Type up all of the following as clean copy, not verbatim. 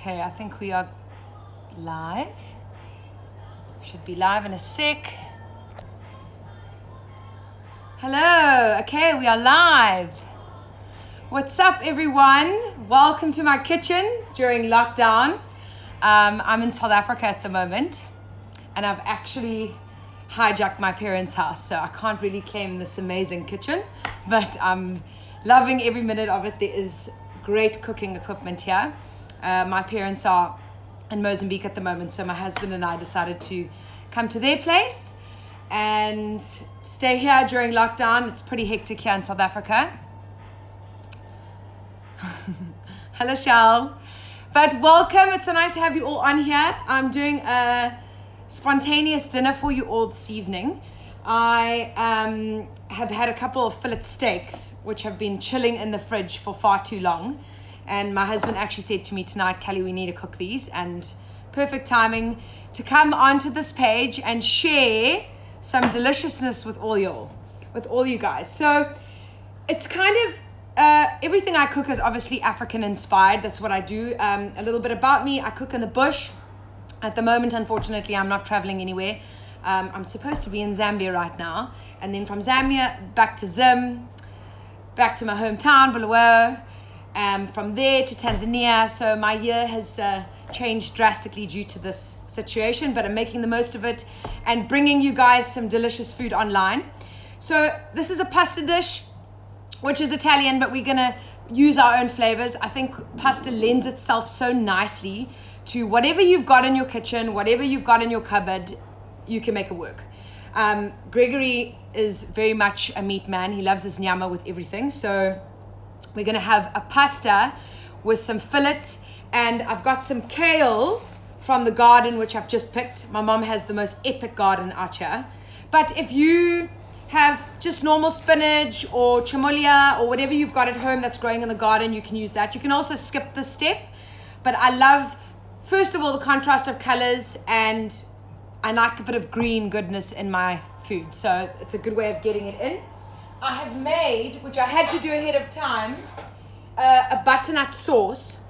Okay, I think we are live. Should be live in a sec. Hello, okay, we are live. What's up, everyone? Welcome to my kitchen during lockdown. I'm in South Africa at the moment, and I've actually hijacked my parents' house, so I can't really claim this amazing kitchen, but I'm loving every minute of it. There is great cooking equipment here. My parents are in Mozambique at the moment, so my husband and I decided to come to their place and stay here during lockdown. It's pretty hectic here in South Africa. Hello, Shal. But welcome. It's so nice to have you all on here. I'm doing a spontaneous dinner for you all this evening. I have had a couple of fillet steaks which have been chilling in the fridge for far too long, and my husband actually said to me tonight, Kelly, we need to cook these, and perfect timing to come onto this page and share some deliciousness with all you guys. So it's kind of everything I cook is obviously African inspired. That's what I do. A little bit about me: I cook in the bush. At the moment, unfortunately, I'm not traveling anywhere. I'm supposed to be in Zambia right now, and then from Zambia back to Zim, back to my hometown, Bulawayo, from there to Tanzania. So my year has changed drastically due to this situation, but I'm making the most of it and bringing you guys some delicious food online. So this is a pasta dish, which is Italian, but we're gonna use our own flavors. I think pasta lends itself so nicely to whatever you've got in your kitchen, whatever you've got in your cupboard, you can make it work. Gregory is very much a meat man. He loves his nyama with everything. So we're gonna have a pasta with some fillet, and I've got some kale from the garden, which I've just picked. My mom has the most epic garden out here. But if you have just normal spinach or chamulia or whatever you've got at home that's growing in the garden, you can use that. You can also skip this step, but I love, first of all, the contrast of colors, and I like a bit of green goodness in my food, so it's a good way of getting it in. I have made, which I had to do ahead of time, a butternut sauce.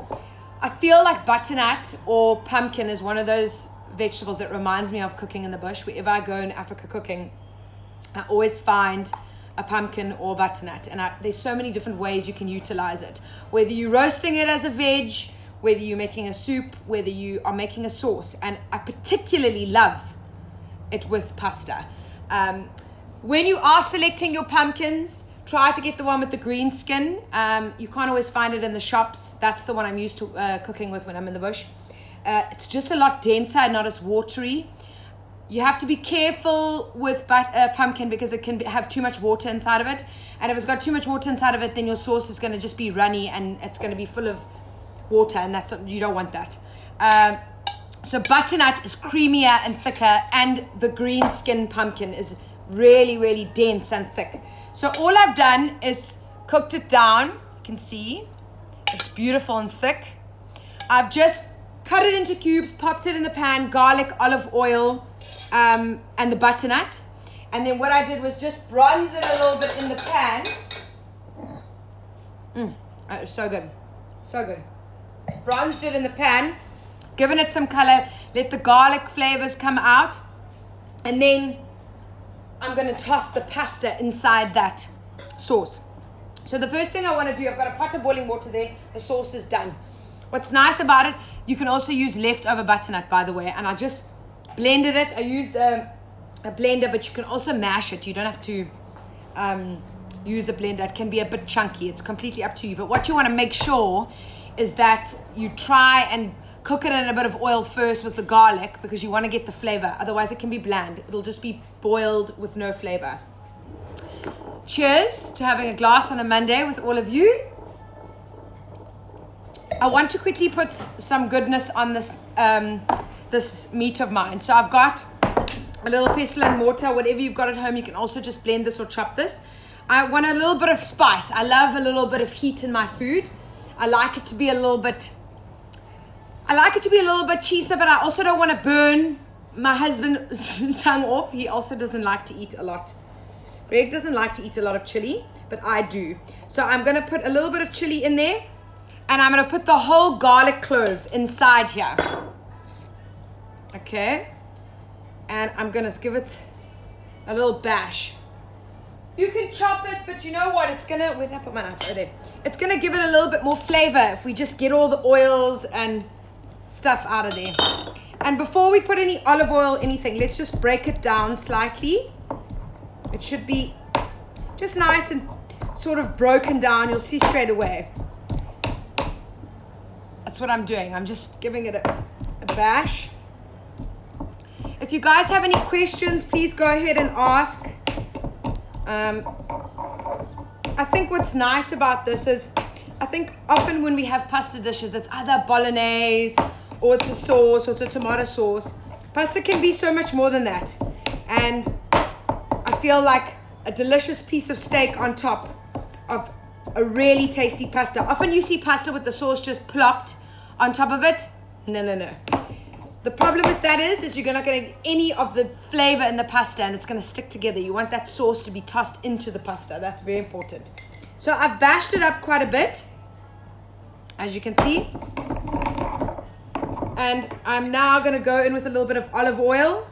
I feel like butternut or pumpkin is one of those vegetables that reminds me of cooking in the bush. Wherever I go in Africa cooking, I always find a pumpkin or butternut, and there's so many different ways you can utilize it. Whether you're roasting it as a veg, whether you're making a soup, whether you are making a sauce, and I particularly love it with pasta. When you are selecting your pumpkins, try to get the one with the green skin. You can't always find it in the shops. That's the one I'm used to cooking with when I'm in the bush. It's just a lot denser and not as watery. You have to be careful with pumpkin because it can have too much water inside of it. And if it's got too much water inside of it, then your sauce is going to just be runny and it's going to be full of water, and you don't want that. So butternut is creamier and thicker, and the green skin pumpkin is really, really dense and thick. So all I've done is cooked it down. You can see it's beautiful and thick. I've just cut it into cubes, popped it in the pan, garlic, olive oil, and the butternut. And then what I did was just bronze it a little bit in the pan. It's so good, so good. Bronzed it in the pan, given it some color, let the garlic flavors come out, and then I'm going to toss the pasta inside that sauce. So the first thing I want to do, I've got a pot of boiling water there, the sauce is done. What's nice about it, you can also use leftover butternut, by the way, and I just blended it. I used a blender, but you can also mash it. You don't have to use a blender. It can be a bit chunky. It's completely up to you, but what you want to make sure is that you try and cook it in a bit of oil first with the garlic, because you want to get the flavor. Otherwise it can be bland. It'll just be boiled with no flavor. Cheers to having a glass on a Monday with all of you. I want to quickly put some goodness on this meat of mine. So I've got a little pestle and mortar, whatever you've got at home. You can also just blend this or chop this. I want a little bit of spice. I love a little bit of heat in my food. I like it to be a little bit cheeser, but I also don't want to burn my husband's tongue off. He also doesn't like to eat a lot. Greg doesn't like to eat a lot of chili, but I do. So I'm going to put a little bit of chili in there. And I'm going to put the whole garlic clove inside here. Okay. And I'm going to give it a little bash. You can chop it, but you know what? It's going to, where did I put my knife? Oh, there. It's going to give it a little bit more flavor if we just get all the oils and stuff out of there. And before we put any olive oil, anything, let's just break it down slightly. It should be just nice and sort of broken down. You'll see straight away. That's what I'm doing. I'm just giving it a bash. If you guys have any questions, please go ahead and ask. I think what's nice about this is, I think often when we have pasta dishes, it's either bolognese or it's a sauce or it's a tomato sauce. Pasta can be so much more than that. And I feel like a delicious piece of steak on top of a really tasty pasta. Often you see pasta with the sauce just plopped on top of it. No. The problem with that is you're not going to get any of the flavor in the pasta and it's going to stick together. You want that sauce to be tossed into the pasta. That's very important. So I've bashed it up quite a bit, as you can see. And I'm now going to go in with a little bit of olive oil,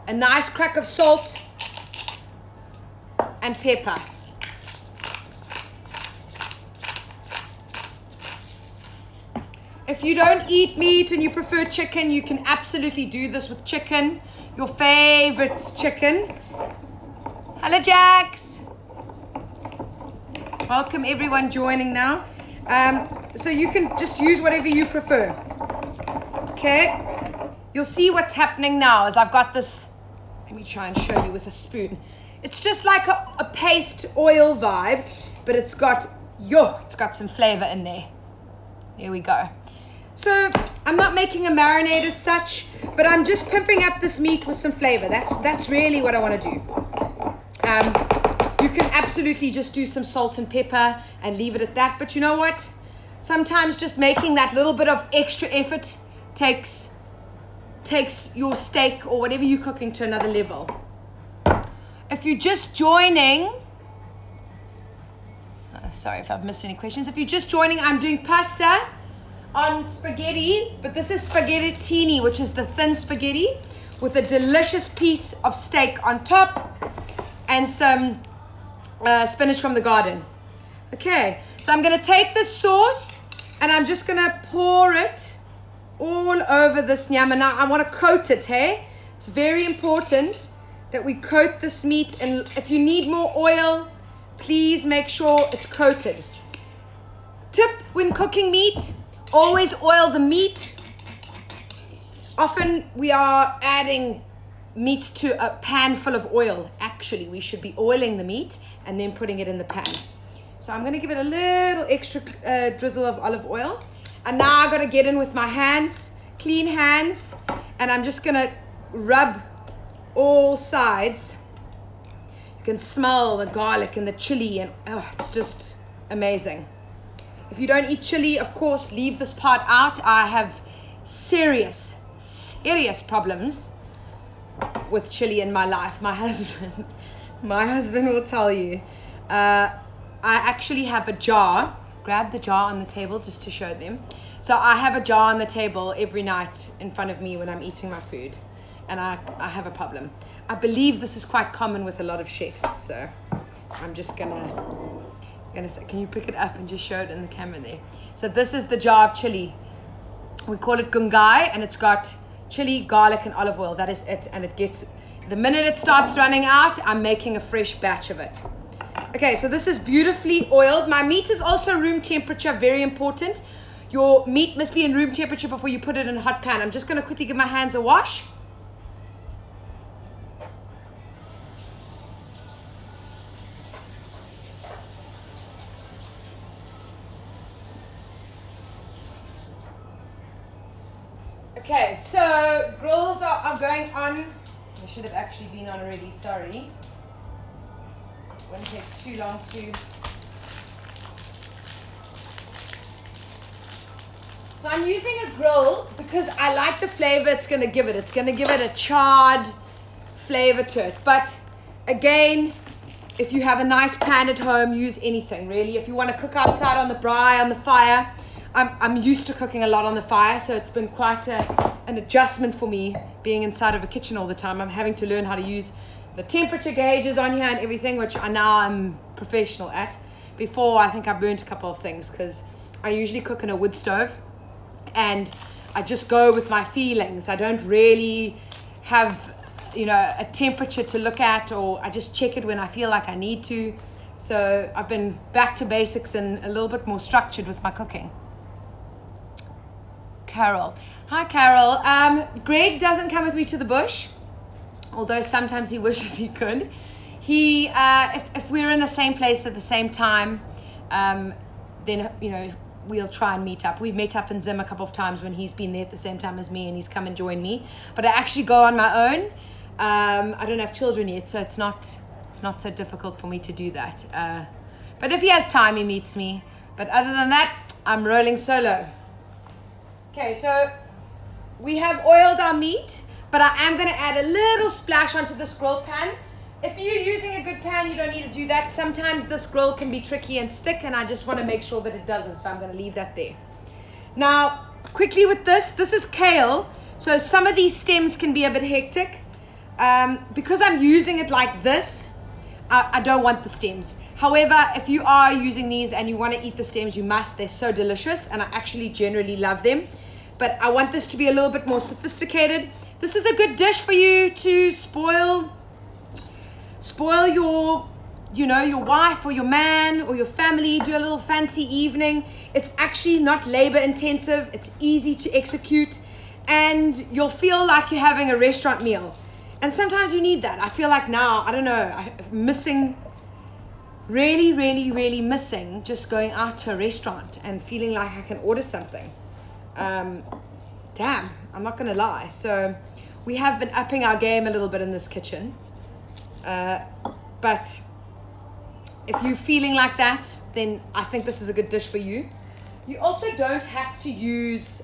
a nice crack of salt, and pepper. If you don't eat meat and you prefer chicken, you can absolutely do this with chicken, your favorite chicken. Hello, Jax. Welcome everyone joining now. So you can just use whatever you prefer. Okay. You'll see what's happening now as I've got this. Let me try and show you with a spoon. It's just like a paste oil vibe, but it's got some flavor in there. There we go. So I'm not making a marinade as such, but I'm just pimping up this meat with some flavor. That's really what I want to do. You can absolutely just do some salt and pepper and leave it at that. But you know what? Sometimes just making that little bit of extra effort takes your steak or whatever you're cooking to another level. If you're just joining, sorry if I've missed any questions. If you're just joining, I'm doing pasta on spaghetti, but this is spaghettini, which is the thin spaghetti with a delicious piece of steak on top and some spinach from the garden. Okay, so I'm going to take this sauce and I'm just going to pour it all over this nyama. Now I want to coat it, hey? It's very important that we coat this meat, and if you need more oil, please make sure it's coated. Tip when cooking meat, always oil the meat. Often we are adding meat to a pan full of oil. Actually, we should be oiling the meat and then putting it in the pan. So I'm going to give it a little extra drizzle of olive oil. And now I'm going to get in with my hands, clean hands, and I'm just going to rub all sides. You can smell the garlic and the chili, and it's just amazing. If you don't eat chili, of course, leave this part out. I have serious problems with chili in my life. My husband will tell you. I actually have a jar. Grab the jar on the table just to show them. So I have a jar on the table every night in front of me when I'm eating my food. And I have a problem. I believe this is quite common with a lot of chefs. So I'm just gonna say, can you pick it up and just show it in the camera there? So this is the jar of chili. We call it gungai, and it's got chili, garlic, and olive oil. That is it. And it gets, the minute it starts running out, I'm making a fresh batch of it. Okay, so this is beautifully oiled. My meat is also room temperature, very important. Your meat must be in room temperature before you put it in a hot pan. I'm just gonna quickly give my hands a wash. Okay, so grills are going on. They should have actually been on already, sorry. Won't take too long to. So I'm using a grill because I like the flavor it's going to give it. It's going to give it a charred flavor to it. But again, if you have a nice pan at home, use anything really. If you want to cook outside on the braai, on the fire, I'm used to cooking a lot on the fire, so it's been quite an adjustment for me being inside of a kitchen all the time. I'm having to learn how to use the temperature gauges on here and everything, which I'm professional at. Before, I think I burnt a couple of things because I usually cook in a wood stove and I just go with my feelings. I don't really have, a temperature to look at, or I just check it when I feel like I need to. So I've been back to basics and a little bit more structured with my cooking. Carol. Hi, Carol. Greg doesn't come with me to the bush, although sometimes he wishes he could. If we're in the same place at the same time, then, we'll try and meet up. We've met up in Zim a couple of times when he's been there at the same time as me and he's come and joined me. But I actually go on my own. I don't have children yet, so it's not so difficult for me to do that. But if he has time, he meets me. But other than that, I'm rolling solo. Okay, so we have oiled our meat, but I am going to add a little splash onto this grill pan. If you're using a good pan, you don't need to do that. Sometimes this grill can be tricky and stick, and I just want to make sure that it doesn't, so I'm going to leave that there. Now, quickly with this is kale, so some of these stems can be a bit hectic. Because I'm using it like this, I don't want the stems. However, if you are using these and you want to eat the stems, you must. They're so delicious, and I actually generally love them. But I want this to be a little bit more sophisticated. This is a good dish for you to spoil your, your wife or your man or your family. Do a little fancy evening. It's actually not labor intensive. It's easy to execute, and you'll feel like you're having a restaurant meal. And sometimes you need that. I feel like now, I don't know, I'm missing, really, really, really missing just going out to a restaurant and feeling like I can order something. Damn, I'm not gonna lie. So we have been upping our game a little bit in this kitchen. But if you're feeling like that, then I think this is a good dish for you. You also don't have to use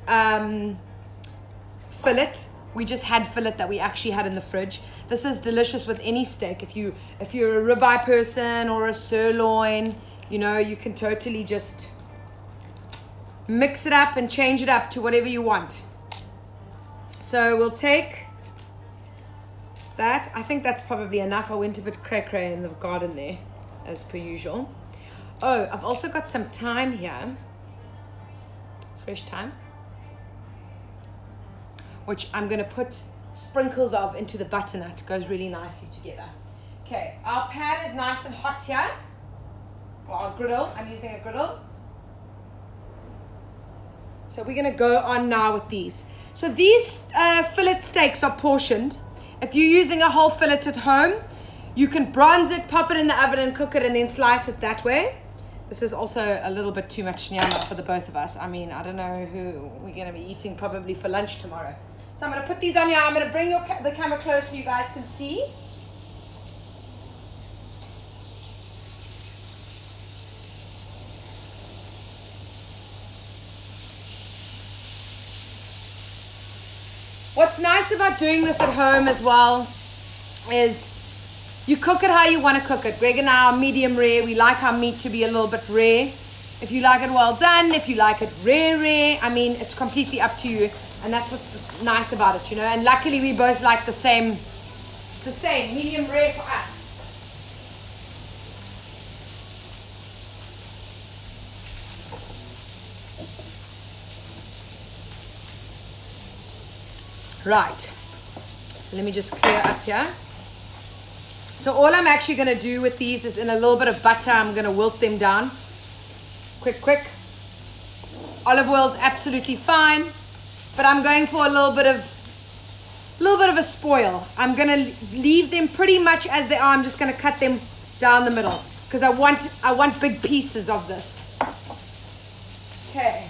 fillet. We just had fillet that we actually had in the fridge. This is delicious with any steak. If you're a ribeye person or a sirloin, you can totally just mix it up and change it up to whatever you want. So we'll take that. I think that's probably enough. I went a bit cray-cray in the garden there, as per usual. Oh, I've also got some thyme here. Fresh thyme, which I'm going to put sprinkles of into the butternut. It goes really nicely together. Okay, our pan is nice and hot here. Or our griddle. I'm using a griddle. So we're going to go on now with these. So these fillet steaks are portioned. If you're using a whole fillet at home, you can bronze it, pop it in the oven and cook it and then slice it that way. This is also a little bit too much nyama for the both of us. I mean, I don't know who we're going to be eating probably for lunch tomorrow. So I'm going to put these on here. I'm going to bring the camera close so you guys can see. What's nice about doing this at home as well is you cook it how you want to cook it. Greg and I are medium rare. We like our meat to be a little bit rare. If you like it well done, if you like it rare, I mean, it's completely up to you. And that's what's nice about it, And luckily we both like the same, medium rare for us. Right, so let me just clear up here. So all I'm actually going to do with these is in a little bit of butter, I'm going to wilt them down. Quick. Olive oil is absolutely fine, but I'm going for a little bit of a spoil. I'm going to leave them pretty much as they are. I'm just going to cut them down the middle because I want big pieces of this. Okay.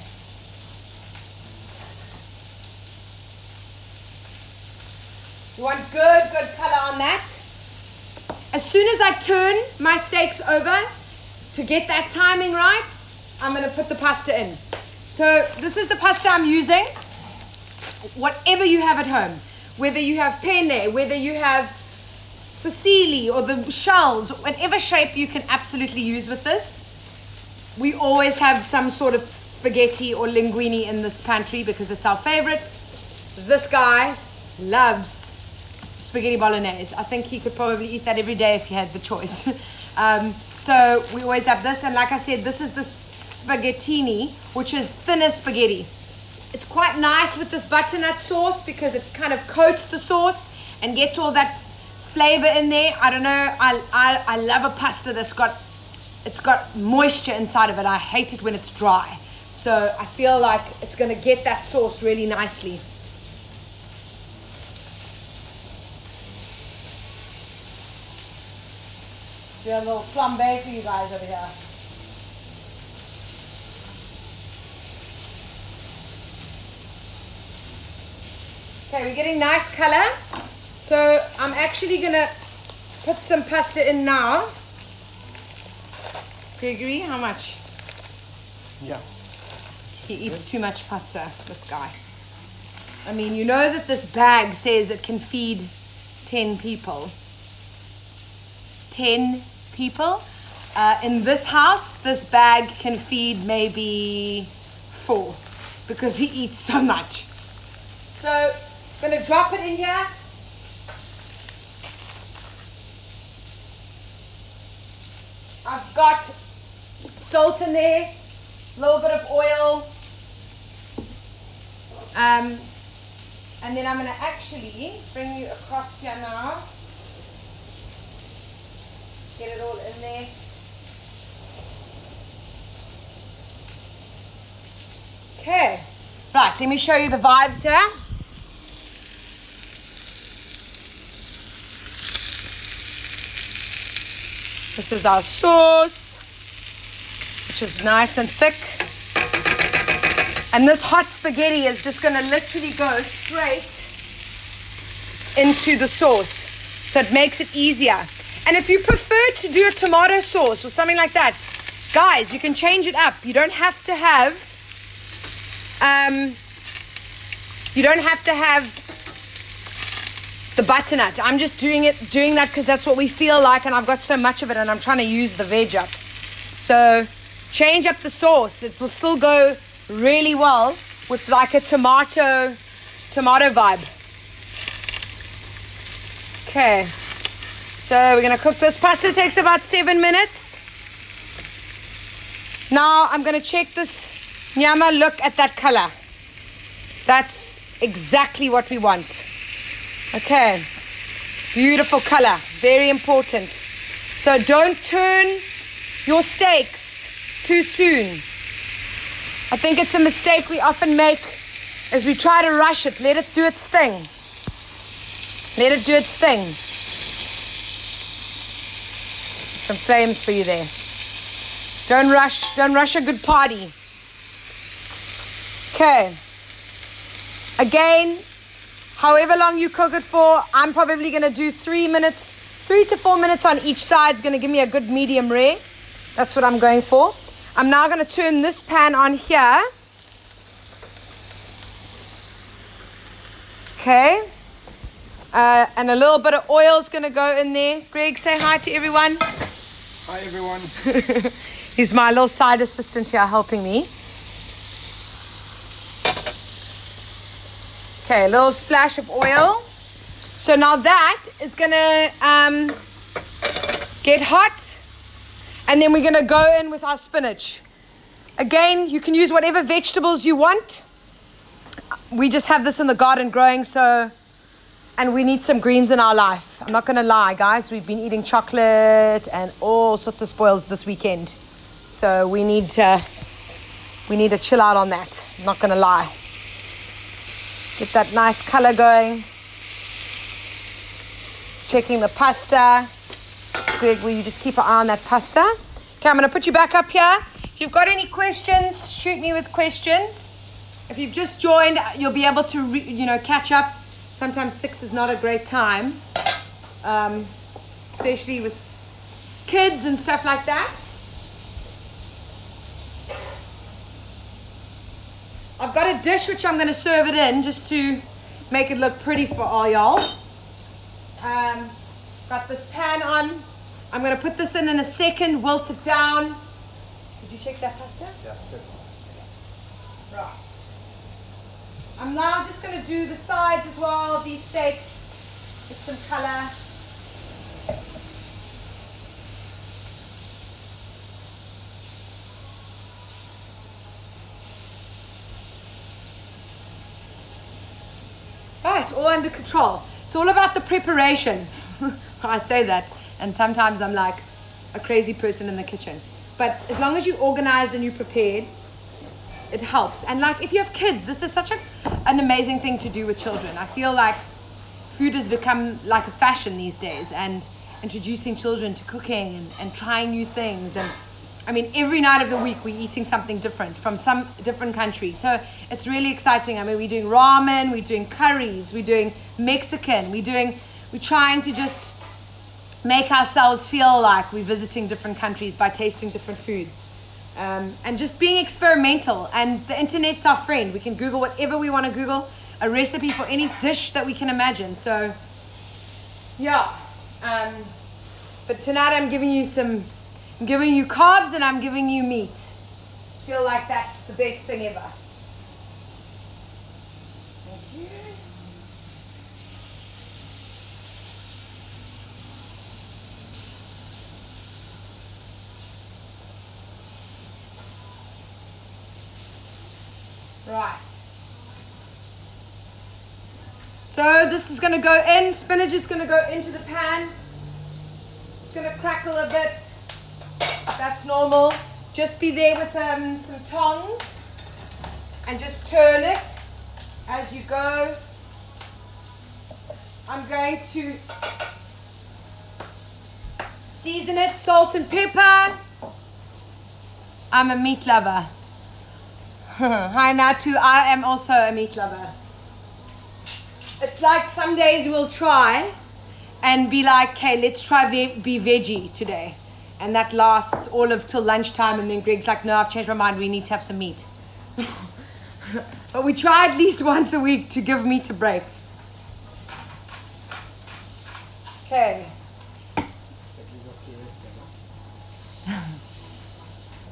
You want good color on that. As soon as I turn my steaks over to get that timing right, I'm going to put the pasta in. So this is the pasta I'm using. Whatever you have at home, whether you have penne, whether you have fusilli or the shells, whatever shape you can absolutely use with this. We always have some sort of spaghetti or linguine in this pantry because it's our favorite. This guy loves spaghetti bolognese. I think he could probably eat that every day if he had the choice. So we always have this, and like I said, this is the spaghettini, which is thinner spaghetti. It's quite nice with this butternut sauce because it kind of coats the sauce and gets all that flavor in there. I don't know, I love a pasta that's got moisture inside of it. I hate it when it's dry. So I feel like it's going to get that sauce really nicely. Do a little flambe for you guys over here. Okay, we're getting nice color. So I'm actually gonna put some pasta in now. Gregory, how much? Yeah. He eats too much pasta, this guy. I mean, you know that this bag says it can feed 10 people. 10 people. In this house, this bag can feed maybe 4 because he eats so much. So, I'm gonna drop it in here. I've got salt in there, a little bit of oil, and then I'm gonna actually bring you across here now. Get it all in there. Okay, right, let me show you the vibes here. This is our sauce, which is nice and thick. And this hot spaghetti is just gonna literally go straight into the sauce. So it makes it easier. And if you prefer to do a tomato sauce or something like that, guys, you can change it up. You don't have to have, the butternut. I'm just doing that because that's what we feel like, and I've got so much of it, and I'm trying to use the veg up. So change up the sauce. It will still go really well with like a tomato vibe. Okay, so we're gonna cook this. Pasta takes about 7 minutes. Now I'm gonna check this nyama. Look at that color. That's exactly what we want. Okay, beautiful color, very important. So don't turn your steaks too soon. I think it's a mistake we often make is we try to rush it. Let it do its thing. Let it do its thing. Some flames for you there. Don't rush a good party. Okay. Again, however long you cook it for, I'm probably going to do 3 to 4 minutes on each side. It's going to give me a good medium rare. That's what I'm going for. I'm now going to turn this pan on here. Okay. And a little bit of oil is going to go in there. Greg, say hi to everyone. Hi, everyone. He's my little side assistant here helping me. Okay, a little splash of oil. So now that is gonna get hot, and then we're gonna go in with our spinach. Again, you can use whatever vegetables you want. We just have this in the garden growing, and we need some greens in our life. I'm not gonna lie, guys, we've been eating chocolate and all sorts of spoils this weekend. So we need to chill out on that. I'm not gonna lie. Get that nice color going. Checking the pasta. Greg, will you just keep an eye on that pasta? Okay, I'm going to put you back up here. If you've got any questions, shoot me with questions. If you've just joined, you'll be able to, catch up. Sometimes 6 is not a great time, especially with kids and stuff like that. I've got a dish which I'm going to serve it in just to make it look pretty for all y'all. Got this pan on. I'm going to put this in a second, wilt it down. Did you check that pasta? Yeah, good. Right. I'm now just going to do the sides as well of these steaks. Get some color. Right, all under control. It's all about the preparation. I say that, and sometimes I'm like a crazy person in the kitchen. But as long as you're organized and you're prepared, it helps. And like if you have kids, this is such an amazing thing to do with children. I feel like food has become like a fashion these days, and introducing children to cooking and trying new things. And I mean, every night of the week we're eating something different from some different country. So it's really exciting. I mean, we're doing ramen, we're doing curries, we're doing Mexican, we're trying to just make ourselves feel like we're visiting different countries by tasting different foods. And just being experimental. And the internet's our friend. We can Google whatever we want to Google, a recipe for any dish that we can imagine. So, yeah. But tonight I'm giving you carbs and I'm giving you meat. Feel like that's the best thing ever. Thank you. Right. So this is going to go in. Spinach is going to go into the pan. It's going to crackle a bit. That's normal. Just be there with some tongs and just turn it as you go. I'm going to season it, salt and pepper. I'm a meat lover. Hi Natu, I am also a meat lover. It's like some days we'll try and be like, okay, let's try be veggie today. And that lasts all of till lunchtime, and then Greg's like, no, I've changed my mind, we need to have some meat. But we try at least once a week to give meat a break. Okay.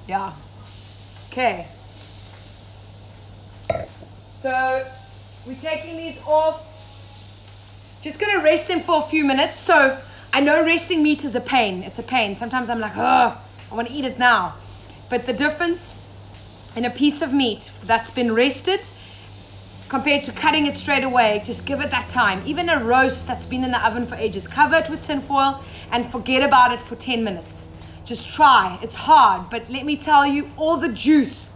Yeah. Okay. So we're taking these off. Just gonna rest them for a few minutes. So I know resting meat is a pain. It's a pain. Sometimes I'm like, oh, I want to eat it now. But the difference in a piece of meat that's been rested compared to cutting it straight away, just give it that time. Even a roast that's been in the oven for ages, cover it with tin foil and forget about it for 10 minutes. Just try. It's hard, but let me tell you, all the juice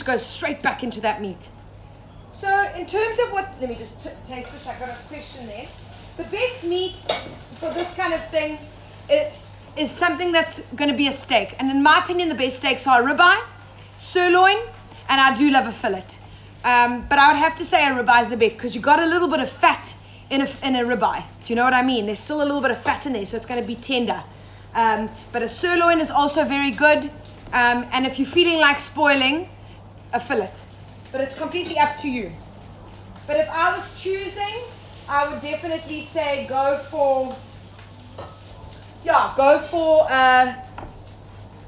goes straight back into that meat. So in terms of what, let me just taste this. I got a question there. The best meat for this kind of thing is something that's going to be a steak. And in my opinion, the best steaks are a ribeye, sirloin, and I do love a fillet. But I would have to say a ribeye is the best because you got a little bit of fat in a ribeye. Do you know what I mean? There's still a little bit of fat in there, so it's going to be tender. But a sirloin is also very good. And if you're feeling like spoiling, a fillet. But it's completely up to you. But if I was choosing, I would definitely say go for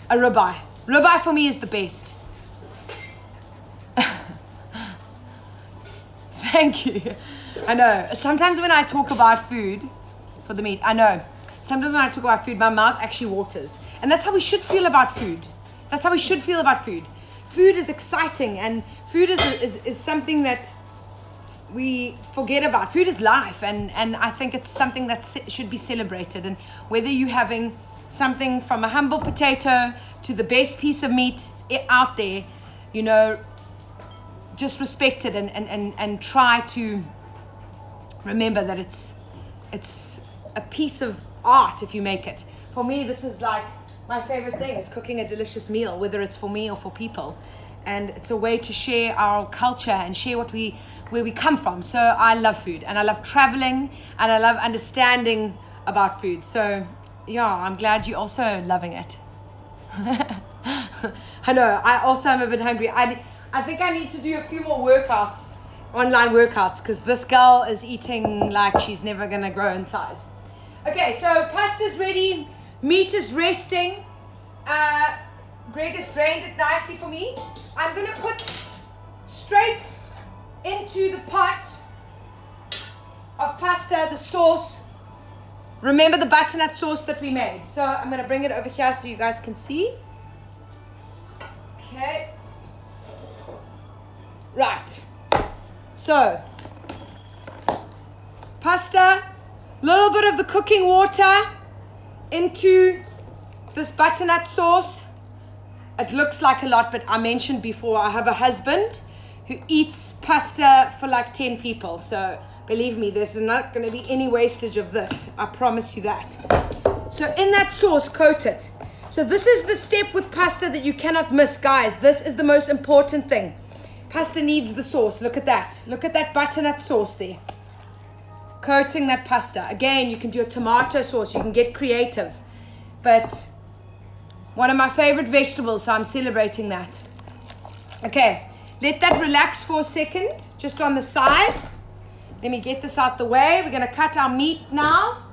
a ribeye. Ribeye for me is the best. Thank you. I know. Sometimes when I talk about food for the meat, sometimes when I talk about food, my mouth actually waters. And that's how we should feel about food. That's how we should feel about food. Food is exciting, and food is something that we forget about. Food is life, and I think it's something that should be celebrated. And whether you're having something from a humble potato to the best piece of meat out there, just respect it and try to remember that it's a piece of art if you make it. For me, this is like my favorite thing is cooking a delicious meal, whether it's for me or for people. And it's a way to share our culture and share where we come from. So I love food, and I love traveling, and I love understanding about food. So yeah, I'm glad you're also loving it. I know, I also am a bit hungry. I think I need to do a few more workouts online workouts because this girl is eating like she's never gonna grow in size. Okay, so pasta's ready, meat is resting. Greg has drained it nicely for me. I'm gonna put straight into the pot of pasta the sauce. Remember the butternut sauce that we made. So I'm gonna bring it over here so you guys can see. Okay. Right. So, pasta, little bit of the cooking water into this butternut sauce. It looks like a lot, but I mentioned before I have a husband who eats pasta for like 10 people. So believe me, there's not going to be any wastage of this. I promise you that. So in that sauce, coat it. So this is the step with pasta that you cannot miss, guys. This is the most important thing. Pasta needs the sauce. Look at that. Look at that butternut sauce there. Coating that pasta. Again, you can do a tomato sauce. You can get creative. But one of my favorite vegetables, so I'm celebrating that. Okay, let that relax for a second, just on the side. Let me get this out the way. We're going to cut our meat now.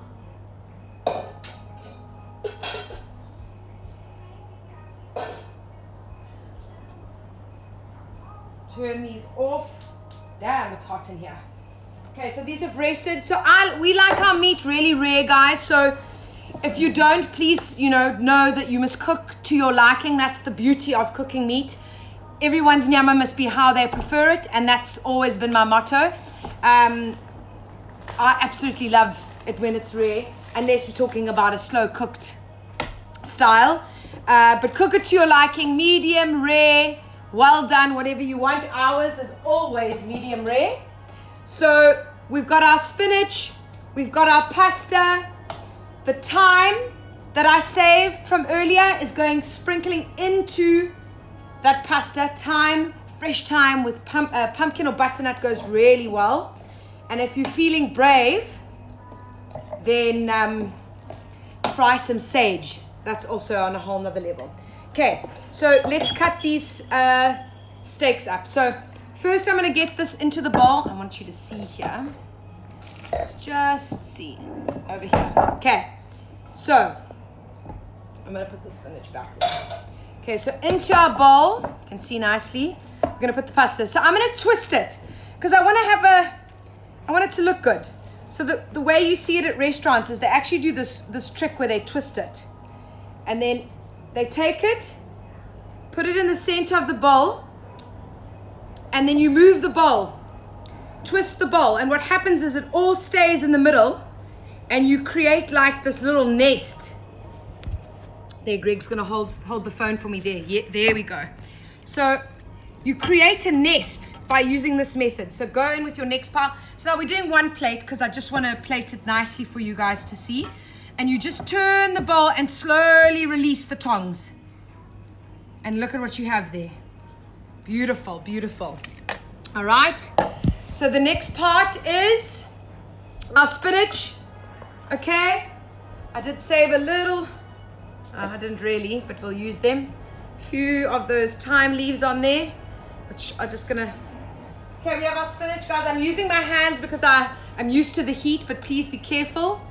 Turn these off. Damn, it's hot in here. Okay, so these have rested. So we like our meat really rare, guys. So if you don't, please, know that you must cook to your liking. That's the beauty of cooking meat. Everyone's nyama must be how they prefer it, and that's always been my motto. I absolutely love it when it's rare, unless we're talking about a slow cooked style. But cook it to your liking, medium, rare, well done, whatever you want. Ours is always medium rare. So we've got our spinach, we've got our pasta. The thyme that I saved from earlier is going sprinkling into that pasta. Thyme, fresh thyme with pumpkin or butternut goes really well. And if you're feeling brave, then fry some sage. That's also on a whole nother level. Okay, so let's cut these steaks up. So first I'm going to get this into the bowl. I want you to see here. Let's just see over here. Okay, so I'm going to put the spinach back there. Okay, so into our bowl, you can see nicely, we're going to put the pasta. So I'm going to twist it because I want it to look good. So the way you see it at restaurants is they actually do this trick where they twist it. And then they take it, put it in the center of the bowl, and then you move the bowl. Twist the bowl, and what happens is it all stays in the middle, and you create like this little nest. There, Greg's gonna hold the phone for me there. Yeah, there we go. So you create a nest by using this method. So go in with your next pile. So now we're doing one plate because I just want to plate it nicely for you guys to see. And you just turn the bowl and slowly release the tongs. And look at what you have there. Beautiful, beautiful. All right. So the next part is our spinach. Okay. I did save a little. I didn't really, but we'll use them. A few of those thyme leaves on there, which are just gonna. Okay, we have our spinach, guys. I'm using my hands because I'm used to the heat, but please be careful.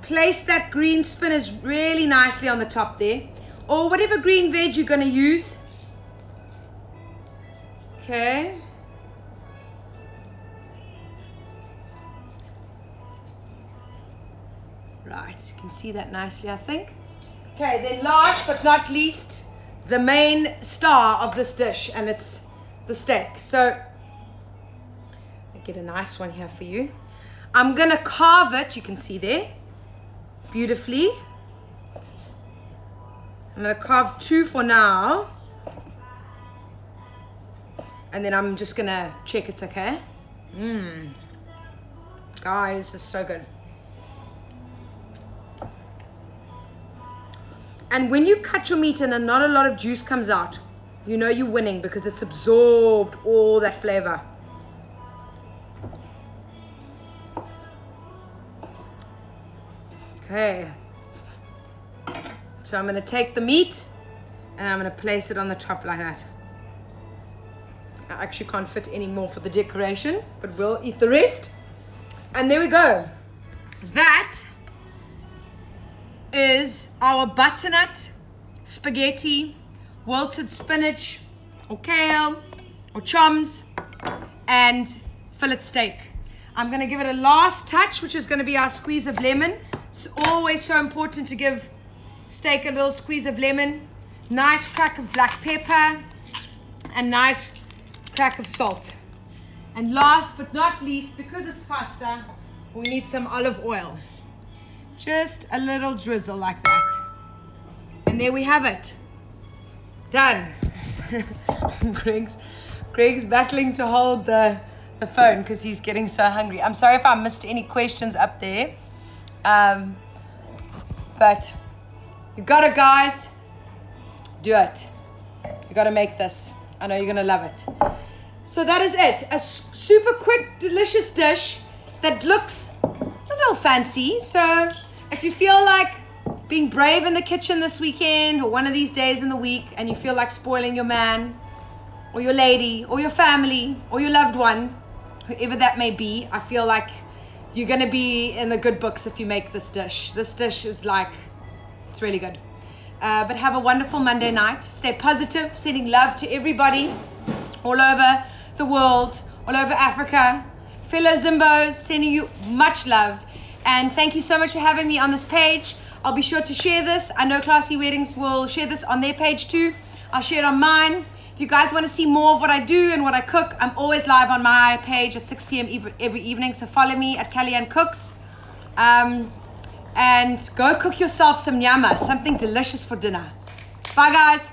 Place that green spinach really nicely on the top there, or whatever green veg you're gonna use. Okay. Right, you can see that nicely, I think. Okay, then last but not least, the main star of this dish, and it's the steak. So, I get a nice one here for you. I'm gonna carve it, you can see there, beautifully. I'm gonna carve 2 for now. And then I'm just gonna check it's okay. Guys, this is so good. And when you cut your meat and not a lot of juice comes out, you know you're winning because it's absorbed all that flavor. Okay. So I'm going to take the meat and I'm going to place it on the top like that. I actually can't fit any more for the decoration, but we'll eat the rest. And there we go. That is our butternut spaghetti, wilted spinach, or kale, or chums, and fillet steak. I'm gonna give it a last touch, which is gonna be our squeeze of lemon. It's always so important to give steak a little squeeze of lemon, nice crack of black pepper, and nice crack of salt. And last but not least, because it's pasta, we need some olive oil. Just a little drizzle like that. And there we have it. Done. Greg's battling to hold the phone because he's getting so hungry. I'm sorry if I missed any questions up there. But you got it, guys. Do it. You got to make this. I know you're going to love it. So that is it. A super quick, delicious dish that looks a little fancy. So if you feel like being brave in the kitchen this weekend or one of these days in the week and you feel like spoiling your man or your lady or your family or your loved one, whoever that may be, I feel like you're going to be in the good books if you make this dish. This dish is like, it's really good. But have a wonderful Monday night. Stay positive, sending love to everybody all over the world, all over Africa. Fellow Zimbos, sending you much love. And thank you so much for having me on this page. I'll be sure to share this. I know Classy Weddings will share this on their page too. I'll share it on mine. If you guys want to see more of what I do and what I cook, I'm always live on my page at 6 p.m. every evening. So follow me at Kellyanne Cooks. And go cook yourself some nyama, something delicious for dinner. Bye, guys.